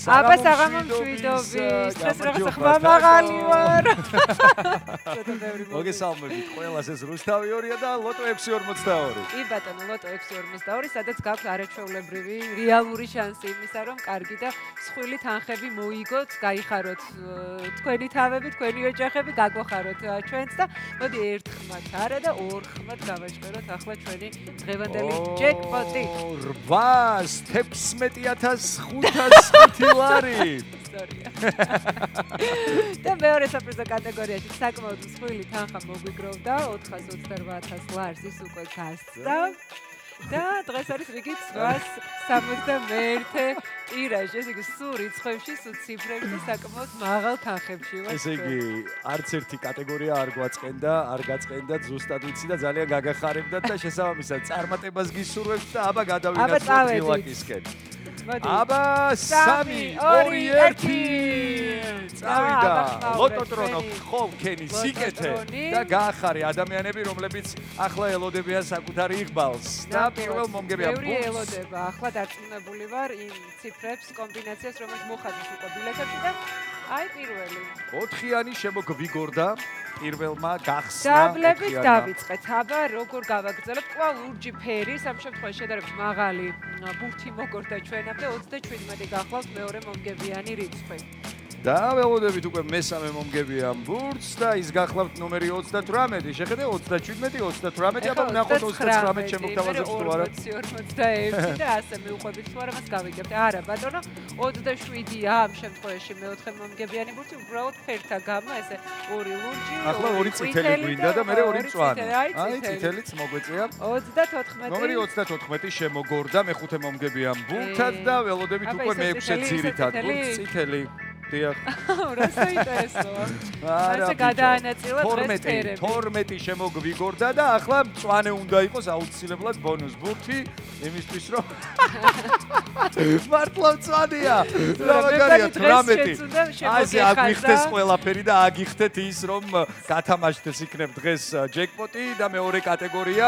აბა საღამომშვიდობის დღეს რაღაცა ხმა მაღალი ვარ. მოგესალმებით ყველას ეს რუსთავი 2-ია და ლოტო 642. კი ბატონო ლოტო 642 სადაც გაქვთ არაჩვეულებრივი რეალური შანსი იმისა რომ კარგი და მსხვილი თანხები მოიგოთ, გაიხაროთ თქვენი თავები, თქვენი ოჯახები, გაგვახაროთ ჩვენც და მოდი ერთ ხმად არა და ორ ხმად გავაჟღეროთ ახლა ჩვენი დღევანდელი ჯეკპოტი. 816,505 ლარი. და მეორე საპრიზო კატეგორიაში საკმაოდ მსხვილი თანხა მოგვიგროვდა 428,000 ლარს ის უკვე გასწდა და დღეს არის რიგით 871 ტირაჟი, ესე იგი სულ რიცხვებში, სულ ციფრებში საკმაოდ მაღალ თანხებში ვართ. ესე იგი არც ერთი კატეგორია არ გვაწყენდა, არ გაწყენდა, ზუსტად ვიცი და ძალიან გაგახარებდათ და შესაბამისად წარმატებას გისურვებთ და აბა გადავინაცვლოთ რილაკისკენ. აბა 3 2 1 წავიდა ლოტოტრონო ხოვქენი სიკეთე და გაახარე ადამიანები რომლებიც ახლა ელოდებიან საკუთარი იღბალს და პირველ მომგებიან ბევრი ელოდება ახლა დარწმუნებული ვარ იმ ციფრებს კომბინაციას რომელიც მოხაზეს უკვე ბილეთებში და აი პირველი 4-იანი შემოგვიგორდა პირველმა გახსნა დაბლებით დავიწყეთ. აბა როგორ გავაგრძელებთ? კვლავ ლურჯი ფერი, სამ შემთხვევაში შედარებით მაღალი ბურთი მოგორდა ჩვენამდე 37 გახლავს მეორე მომგებიანი რიცხვი. და ველოდებით უკვე მესამე მომგებიან ბურთს და ის გახლავთ ნომერი 38. შეხედე 27, 38, აბა ვნახოთ 39 შემოგთავაზებს თუ არა. 41 და ასე მივყვებით თუ არა მას გავიგებთ. არა ბატონო, 27-ია ამ შემთხვევაში მეოთხე მომგებიანი ბურთი, უბრალოდ ფერთა გამო ესე ორი ლურჯი, ახლა ორი წითელი გვინდა და მე ორი მწვანე. აი წითელიც მოგვეწია. 34. ნომერი 34 შემოგორდა მეხუთე მომგებიან ბურთად და ველოდებით უკვე მეექვსე ძირითად ბურთს წითელი. დიახ. რა საინტერესოა. ასე გადაანაწილა დღეს ფერები. 12 შემოგვიგორდა და ახლა მწვანე უნდა იყოს აუცილებლად ბონუს ბურთი იმისთვის რომ მართლა მწვანეა. რა მაგარია 18. ასე აგიხდეს ყველაფერი და აგიხდეთ ის რომ გათამაშდეს იქნებ დღეს ჯეკპოტი და მეორე კატეგორია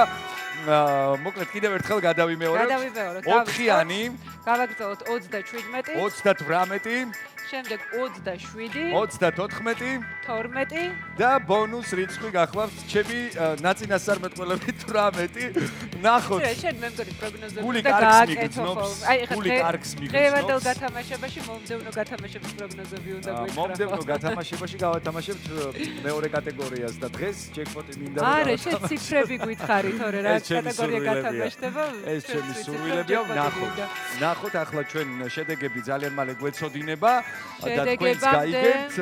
მოკლედ კიდევ ერთხელ გადავიმეორებ. 4-იანი გავაგრძელოთ 37 38 შემდეგ 27 34 12 და ბონუს რიცხვი გახლავთ ჩემი ნაწინასწარმეტყველები 18 ნახოთ შენ მე მგონი პროგნოზები გული და კარგს გააკეთო აი გული კარგს მიგრძნობს დღევანდელ გათამაშებაში მომდევნო გათამაშების პროგნოზები უნდა გვიხრა მომდევნო გათამაშებაში გავათამაშებთ მეორე კატეგორიას და დღეს ჯეკპოტი მინდა არა შენ ციფრები გითხარი თორე რა კატეგორია გათამაშდება ეს ჩემი სურვილებია ნახოთ ახლა ჩვენ შედეგები ძალიან მალე გვეცოდინება და თქვენს გაიგებთ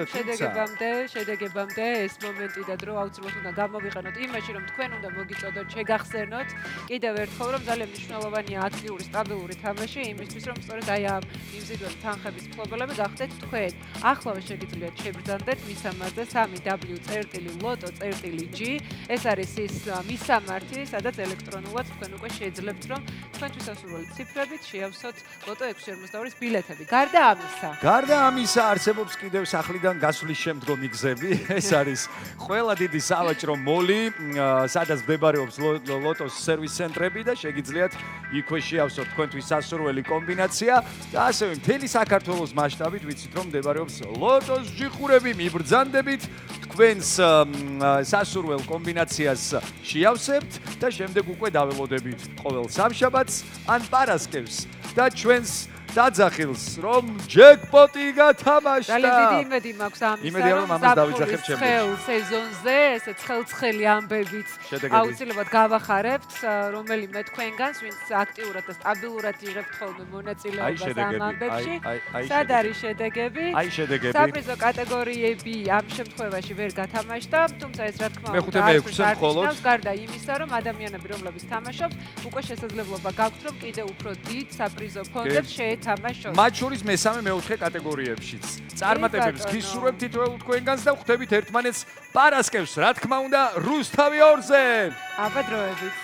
შედეგებამდე ეს მომენტი და დრო აუცილებლად უნდა გამოვიყენოთ იმაში რომ თქვენ უნდა მოგიწოდოთ შეგახსენოთ კიდევ ერთხელ რომ ძალიან მნიშვნელოვანია აქტიური სტაბილური თამაში იმისთვის რომ სწორედ აი ამ იმზიდველი თანხების მფლობელები გახდეთ თქვენ ახლავე შეგიძლიათ შეგრძანდეთ მისამართზე 3w.loto.g ეს არის ის მისამართი სადაც ელექტრონულად თქვენ უკვე შეძლებთ რომ თქვენთვის ასურველი ციფრებით შეავსოთ ლოტო 642-ის ბილეთები გარდა ამისა არსებობს კიდევ სახლიდან გასვლის შემდგომი გზები. ეს არის ყველა დიდი სავაჭრო მოლი, სადაც მდებარეობს ლოტოს სერვის ცენტრები და შეგიძლიათ იქვე შეავსოთ თქვენთვის სასურველი კომბინაცია და ასევე მთელი საქართველოს მასშტაბით ვიცით რომ მდებარეობს ლოტოს ჯიხურები მიბრძანდებით თქვენს სასურველ კომბინაციას შეავსებთ და შემდეგ უკვე დაველოდებით ყოველ სამშაბათს ან პარასკევს და ჩვენს დაძახილს რომ ჯეკპოტი გათამაშდა. ძალიან დიდი იმედი მაქვს ამისა რომ ამას დავიძახებ ჩემს სეზონზე, ესე ცხელ-ცხელი ამბებით აუცილებლად გავახარებთ, რომელიმე თქვენგანს, ვინც აქტიურად და სტაბილურად იღებთ ხოლმე მონაწილეობას ამ ამბებში. სად არის შედეგები? საპრიზო კატეგორიები ამ შემთხვევაში ვერ გათამაშდა, თუმცა ეს რა თქმა უნდა არის გარდა იმისა, რომ ადამიანები რომლებიც თამაშობთ, უკვე შესაძლებლობა გაქვთ რომ კიდევ უფრო დიდ საპრიზო ფონდებს შეეთამაშოთ. მათ შორის მესამე მეოთხე კატეგორიებშიც. წარმატებებს გისურვებთ თითოეულ თქვენგანს და ხვდებით ერთმანეთს პარასკევს, რა თქმა უნდა, რუსთავი 2-ზე. აბა დროებით.